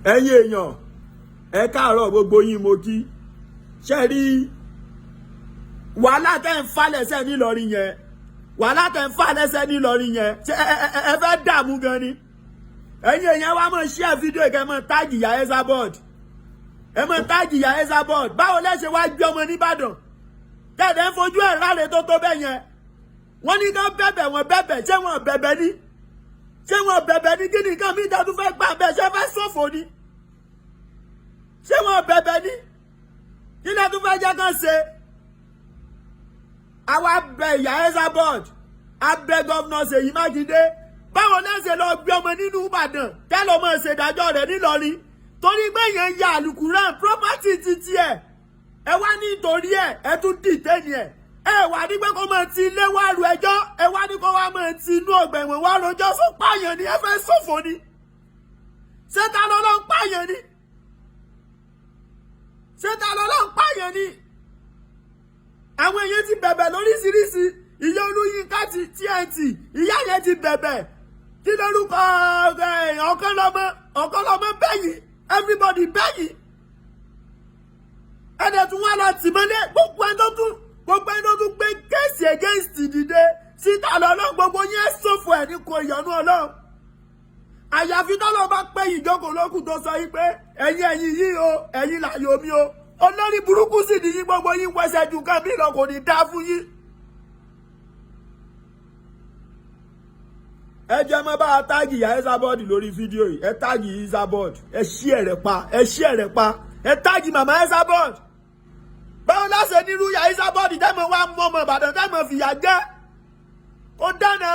ẹ̀yin èèyàn ẹ káàárọ̀ gbogbo yín mo kí ṣe rí wàhálà tẹ́ ń fà lẹ́sẹ̀ nílọrin yẹn wàhálà tẹ́ ń fà lẹ́sẹ̀ nílọrin yẹn ṣe ẹ fẹ́ dààmú gan ni ẹ̀yin èèyàn wa máa share fídíò kẹ́ máa táàgì ìyá Esabod ẹ máa táàgì ìyá Esabod báwo lẹ́sẹ̀ wá gbé ọmọ nìbàdàn tẹ̀lé ń fojú ẹ̀ ráre tó bẹ́ẹ̀ yẹn wọ́n ní ká bẹ̀bẹ̀ wọn bẹ̀bẹ̀ ṣé wọn bẹ̀bẹ̀ ní ṣé wọn bẹ̀bẹ̀ ní kí ni nǹkan mi ìdádún fẹ́ gbà bẹ́ẹ̀ ṣé fẹ́ ṣòfò ni ṣé wọn bẹ̀bẹ̀ ní kí ni ẹdún fẹ́ jẹ́ kán ṣe àwa bẹ ìyá Esabod abẹ gọ́vnà Ṣèyí Mákindé báwo lẹ́sẹ̀ lọ gbé ọmọ nínú Ìbàdàn tẹ́lọ̀ mọ̀ ṣèdájọ́ rẹ̀ nílọrin torí pé yẹn ya àlùkùrán property ti tiẹ̀ ẹ wá nítorí ẹ tún dìtẹ́ni ẹ wá ní pé kó máa ti ilé wá ru ẹjọ́ ẹ wá ní kó wá máa ti inú ọgbà ẹ̀wọ̀n wá rojọ́ fún pààyàn ni ẹ fẹ́ ṣòfò ni ṣé ta lọ́lọ́ ń pààyàn ni ṣé ta lọ́lọ́ ń pààyàn ni àwọn èèyàn ti bẹ̀bẹ̀ lóríṣiríṣi ìyá Olúyinká ti TNT ìyá yẹn ti bẹ̀bẹ̀ kí lórúkọ ọ̀kan lọ́mọ bẹ́yìn everybody bẹ́yìn ẹ̀dẹ̀ tún wá lọ tìmọ́lé gbogbo ẹni tó tún gbé kéèsì against dìde síta lọ́lọ́ gbogbo yẹn ṣòfò ẹ̀ ní kò ìyọnú Ọlọ́run àyàfi tọ́lọ́ bá pẹ́ ìjókòó lókùn tó sọ yìí pé ẹ̀yin yìí o ẹ̀yin làyò mi o olórí burúkú sì ní yín gbogbo yín wẹsẹ̀ ju nǹkan bí lọ kò ní dá fún yín. ẹ jẹ́ mọ́ bá a táàgì ìyá Esabod lórí fídíò yìí ẹ táàgì Esabod ẹ ṣí ẹ̀rẹ̀ pa ẹ táàgì màmá Esabod báwo láṣẹ nírú ìyá Esabod tẹ́mọ̀ wá mọ́ ọmọ Ìbàdàn tẹ́mọ̀ fìyà jẹ kó dáná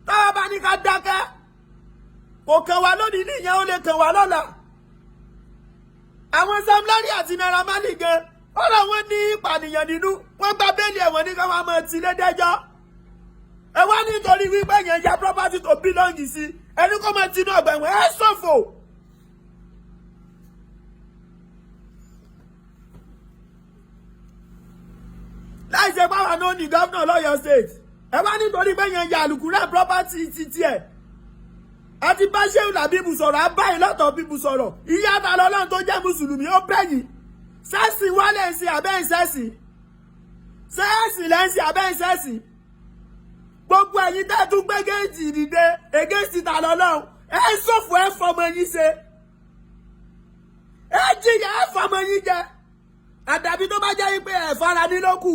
táwa bá ní ká dákẹ́ kò kàn wá lónìí nìyẹn ó lè kàn wá lọ́la àwọn Sam Larry àti Naira Marley gan ọ̀rọ̀ wọn ní ìpànìyàn nínú wọ́n gba bẹ́ẹ̀lì ẹ̀wọ̀n ní káwọn máa ti lédẹ́jọ́ ẹ wá nítorí wípé yẹn ya property tó bílọ́ǹgì sí ẹni kó máa tinú ọgbà ẹ̀wọ̀n ẹ ṣòfò. láì ṣe báwa náà ní gómìnà lọ́yọ̀ state ẹ wá nítorí pé yẹn ya àlùkùrẹ́ property ti tiẹ̀ àti bá Ṣéhù Làbíbù sọ̀rọ̀ abáyé lọ́tọ̀ bíbù sọ̀rọ̀ ìyá àtàlọ́lọ́run tó jẹ́ mùsùlùmí ó bẹ̀yìn sẹ́ẹ̀sì wálé ń sin abẹ́ ìṣẹ́sì sẹ́ẹ̀sì lẹ́ǹsì abẹ́ ìṣẹ́sì gbogbo ẹ̀yin tẹ́ tún gbé géèjì dìde ègéèsì tàlọ́lọ́run ẹ ṣòfò ẹ fọmọ yín ṣe ẹ jìyà ẹ fọmọ yín jẹ àdàbí tó bá jẹ́ pé ẹ fara ní lókù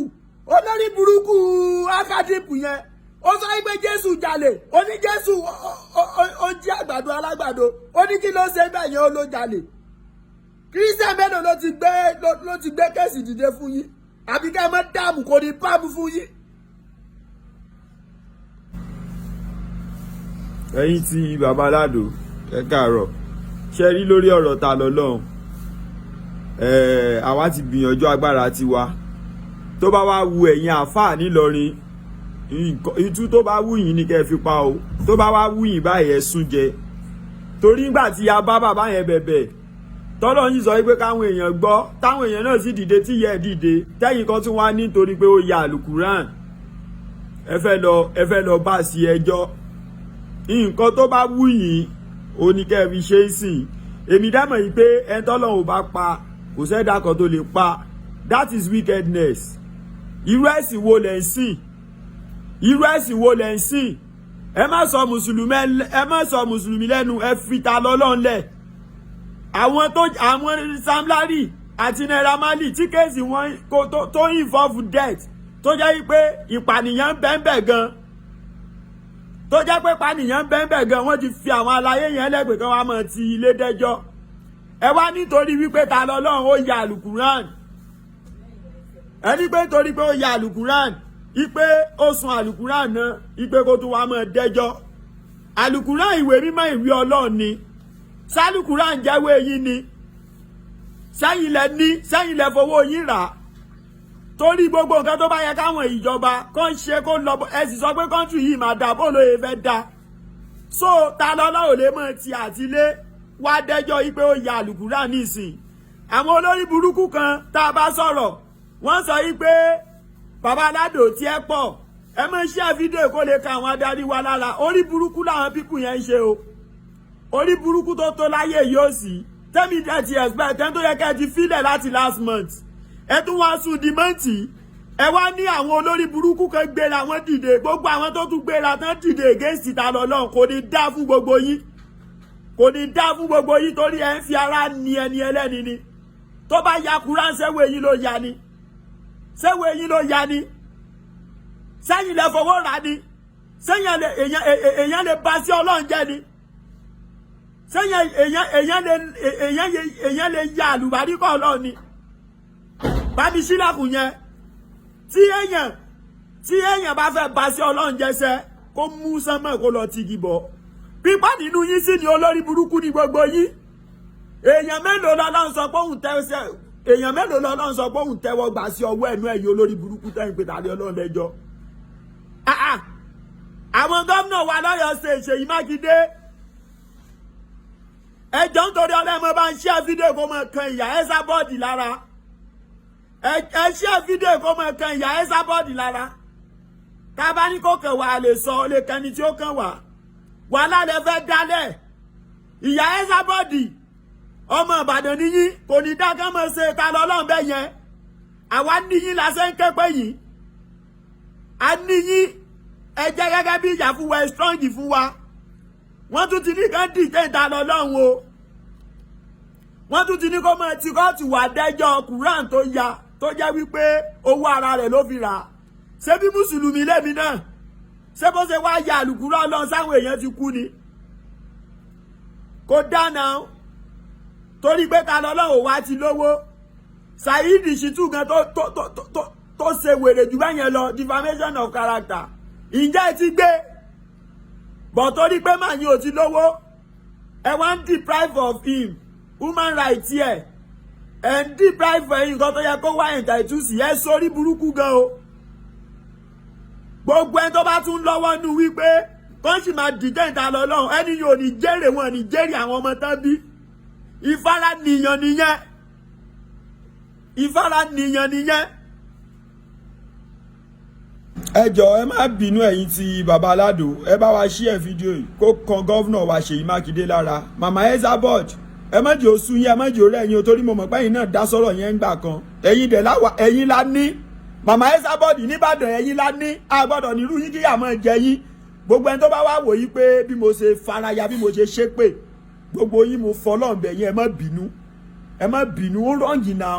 olórí burúkú akadìpù yẹn ó sọ pé Jésù jalè ó ní Jésù ó jí àgbàdo alágbàdo ó ní kí ló ṣe bẹ́ẹ̀ yẹn ó ló jalè kírísítẹ̀ mélòó ló ti gbé kéèsì dìde fún yín àbí ká ẹ má dààmú kò ní pàmò fún yín. ẹ̀yin tí bàbá Alado ẹ káàárọ̀ ṣe rí lórí ọ̀rọ̀ ta lọ́lọ́run àwa ti gbìyànjú agbára tiwa tó bá wá wu ẹ̀yin àáfàá nílọrin ìtú tó bá wù yín ni kẹ́ fi pa o tó bá wá wù yín báyìí ẹ sún jẹ torí nígbà tí a bá bàbá yẹn bẹ̀bẹ̀ tọ́lọ́ yín sọ pé káwọn èèyàn gbọ́ táwọn èèyàn náà sì dìde tí yẹ dìde tẹ́yìn kan tún wá nítorí pé ó ya àlùkùrán ẹ fẹ́ lọ bá sí ẹjọ́ nǹkan tó bá wù yín ó ní kẹ́ fi ṣe é sìn èmi dámọ̀ yìí pé ẹni tọ́lọ́run ò bá pa kò sẹ́dá kan tó lè pa that is wickedness irú ẹ̀sìn wo lẹ̀ ń sìn irú ẹ̀sìn wo lẹ̀ ń sìn ẹ má sọ mùsùlùmí lẹ́nu ẹ fi ta lọ́lọ́run lẹ̀ àwọn Sam Larry àti Naira Marley tí kéèsì wọn tó involve death tó jẹ́ pé ìpànìyàn ń bẹ́ẹ̀ gan tó jẹ́ pé ìpànìyàn ń bẹ́ẹ̀ gan wọ́n ti fi àwọn aláyé yẹn lẹ́gbẹ̀ẹ́ kan wá mọ̀ ti ilé dẹ́jọ́ ẹ wá nítorí wípé ta lọ́lọ́run ó ya àlùkùrán ẹni pé nítorí pé ó ya àlùkùrán ipe ó sun àlùkùrán náà ipe kó tún wá mọ́ dẹ́jọ́ àlùkùrán ìwé mímọ́ ìwé Ọlọ́run ni sálùkùrán jẹ́wé yín ni sẹ́yìn lẹ fowó yín rà torí gbogbo nǹkan tó bá yẹ káwọn ìjọba kó ń ṣe kó lọ ẹ sì sọ pé kọ́ńtù yìí máa dà bó lóye fẹ́ dá so ta lọ́lọ́run lè mọ̀ ti àtìlé wá dẹ́jọ́ yìí pé ó ya àlùkùrán nísìn àwọn olórí burúkú kan tá a bá sọ̀rọ̀ wọ́n sọ yìí pé bàbá Alado tí ẹ pọ̀ ẹ mọ̀ ṣe fídíò kó lè ka àwọn adarí wa lára orí burúkú làwọn pípù yẹn ń ṣe o orí burúkú tó láyé yóò sí tẹ́mi dẹ̀ ti expect tẹ́mi tó yẹ kẹ́ ti filẹ̀ láti last month ẹ tún wá sùn di mọ́ǹtì ẹ wá ní àwọn olórí burúkú kan gbéra wọn dìde gbogbo àwọn tó tún gbéra tán dìde against ìta lọ́lọ́run kò ní dá fún gbogbo yín kò ní dá fún gbogbo yín torí ẹ ń fi ara ni ẹni ẹlẹ́ni ni tó bá ya Kùránì sẹ́wọ́ eyín ló ya ni sẹ́wọ́ eyín ló ya ni sẹ́yìn lẹ fọwọ́ rà ni sẹ́yìn èèyàn lè ba sí Ọlọ́run jẹ́ ni sẹ́yìn èèyàn lè ya àlùbáríkà Ọlọ́run ni bá mi sílẹ̀kùn yẹn tí èèyàn bá fẹ́ ba sí Ọlọ́run jẹ́sẹ́ kó mú sánmọ̀ kó lọ tigi bọ̀ pípa nínú yín sí ni olórí burúkú ní gbogbo yín èèyàn mélòó lọ́lọ́run sọ pé òun tẹ́wọ́ gbà sí ọwọ́ ẹ̀nú ẹ̀yìn olórí burúkú tẹ́yìn pé tàbí Ọlọ́run lẹ́jọ́ àwọn gómìnà wa lọ́yọ̀ ṣe Ṣèyí Mákindé ẹjọ́ nítorí ọlọ́mọ bá ń ṣe fídíò kó mọ̀ kan ìyá ẹ́sà bọ́ọ̀dì lára ẹ ṣe fídíò kó mọ̀ kan ìyá ẹ́sà bọ́ọ̀dì lára tá a bá ní kó kàn wá lè sọ lè kẹni tí ó kàn wá wàhálà lè fẹ́ dálẹ̀ ìyá ẹ́sà bọ́ọ̀dì ọmọ Ìbàdàn níyí kò ní dákẹ́ mọ̀ ṣe ta lọ́lọ́run bẹ́ẹ̀ yẹn àwa níyí lásán ń kẹ́pẹ́ yìí a níyí ẹ jẹ́ gẹ́gẹ́ bí ìjà fún wa ẹ strong fún wa wọ́n tún ti ní kán dìtẹ́ ìta lọ́lọ́run o wọ́n tún ti ní kó máa ti kóòtù wà dẹ́jọ́ Quran tó ya tó jẹ́ wípé owó ara rẹ̀ ló fi rà ṣé bí mùsùlùmí lèmi náà ṣé bó ṣe wá ya àlùkùrọ̀ Ọlọ́run sáwọn èèyàn ti kú ni kò dáná torí pé ta lọ́lọ́run wá ti lówó Saheed Shittu gan tó ṣe wèrè jù bẹ́yẹn lọ defamation of character ǹjẹ́ ti gbé bọ̀ torí pé màá ní ò ti lówó ẹ wá ń deprive of him human rights yẹ ẹ ń deprive ẹ̀yìn nǹkan tó yẹ kó wá entitled sí ẹ sórí burúkú gan o gbogbo ẹni tó bá tún lọ́wọ́ nù wípé kọ́ń sì máa dìjẹ́ ìta lọ́lọ́run ẹni yóò ní jèrè wọn ní jèrè àwọn ọmọ tán bí ìfaranìyàn nìyẹn ìfaranìyàn nìyẹn. ẹ jọ̀ọ́ ẹ má bínú ẹ̀yin ti baba Alado ẹ bá wa share fídíò yìí kó kan gọ́vnà wa Ṣèyí Mákindé lára mama Elizabeth ẹ má jẹ́ oṣù yín ẹ má jẹ́ orí ẹ̀yin o torí mo mọ̀ pé ẹ̀yin náà dá sọ̀rọ̀ yẹn ń gbà kan ẹ̀yin dẹ̀ láwa ẹ̀yin la ní mama Elizabeth nìbàdàn ẹ̀yin la ní a gbọ́dọ̀ nírú yín kíyà máa jẹ yín gbogbo ẹni tó bá wá wò yí pé bí mo ṣe faraya bí mo ṣe ṣépè gbogbo yín mo fọlọ́n bẹ̀ yín ẹ má bínú ó rọ̀ǹgì náà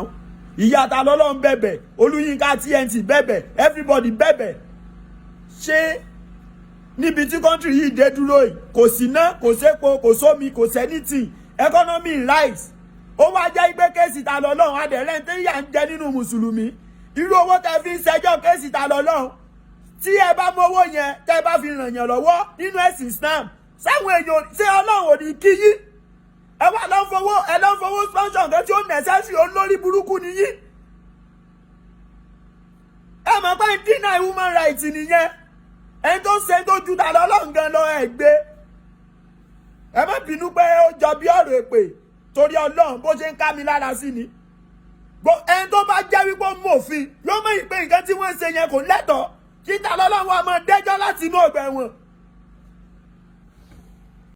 ìyá ta lọ́lọ́run bẹ̀bẹ̀ Olúyínká TNT bẹ̀bẹ̀ everybody bẹ̀bẹ̀ ṣé níbi tí kọ́ńtì yìí dé dúró yìí kò sí ná kò sépo kò sómi kò sẹ́nìtì economy rise ó wá jẹ́ pé kéèsì ta lọ́lọ́run adẹ̀rẹ́ tí yà ń jẹ nínú mùsùlùmí irú owó tẹ́ fi ń ṣẹjọ́ kéèsì ta lọ́lọ́run tí ẹ bá mówó yẹn tẹ́ bá fi ràn yàn lọ́wọ́ nínú ẹ̀sìn Islam sáwọn èèyàn ṣé Ọlọ́run ò ní kí yín ẹ wá lọ́ fowó sponsor nǹkan tí ó necessary olórí burúkú nìyí ẹ mọ̀ pé deny human rights nìyẹn ẹni tó ṣe tó ju ta lọ́lọ́run gan lọ ẹ̀ gbé ẹ má bínú pé ó jọ bí ọ̀rọ̀ èpè torí Ọlọ́run bó ṣe ń ká mi lára sí ni ẹni tó bá jẹ́ wípé ó mú òfin yóò mọ̀ ìpè nǹkan tí wọ́n ń ṣe yẹn kò lẹ́tọ̀ọ́ kí ta lọ́lọ́run wa máa dẹ́jọ́ láti inú ọgbà ẹ̀wọ̀n